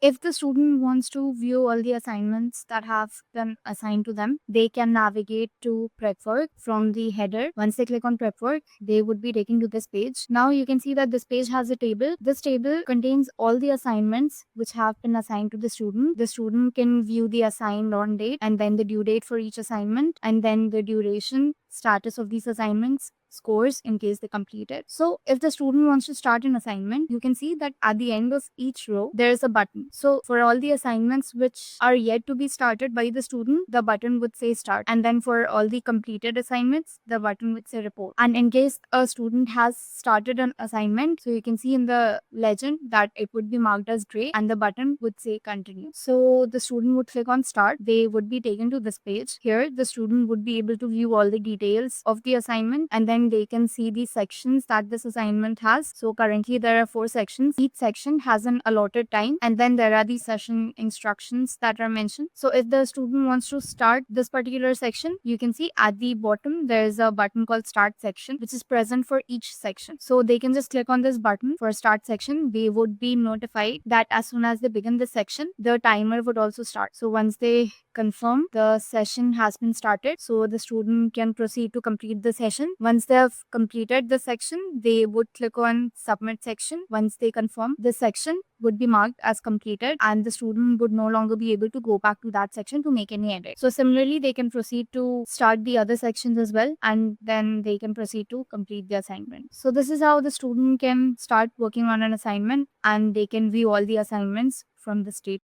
If the student wants to view all the assignments that have been assigned to them, they can navigate to prep work from the header. Once they click on prep work, they would be taken to this page. Now you can see that this page has a table. This table contains all the assignments which have been assigned to the student. The student can view the assigned on date and then the due date for each assignment and then the duration, status of these assignments, scores in case they complete it. So if the student wants to start an assignment, you can see that at the end of each row, there is a button. So for all the assignments which are yet to be started by the student, the button would say start. And then for all the completed assignments, the button would say report. And in case a student has started an assignment, so you can see in the legend that it would be marked as gray and the button would say continue. So the student would click on start. They would be taken to this page. Here, the student would be able to view all the details of the assignment and then they can see the sections that this assignment has. So currently there are 4 sections. Each section has an allotted time and then there are the session instructions that are mentioned. So if the student wants to start this particular section, you can see at the bottom there is a button called start section which is present for each section. So they can just click on this button for start section. They would be notified that as soon as they begin the section, the timer would also start. So once they confirm the session has been started, so the student can proceed to complete the session. Once they have completed the section, they would click on submit section. Once they confirm, the section would be marked as completed and the student would no longer be able to go back to that section to make any edit. So similarly, they can proceed to start the other sections as well and then they can proceed to complete the assignment. So this is how the student can start working on an assignment and they can view all the assignments from the state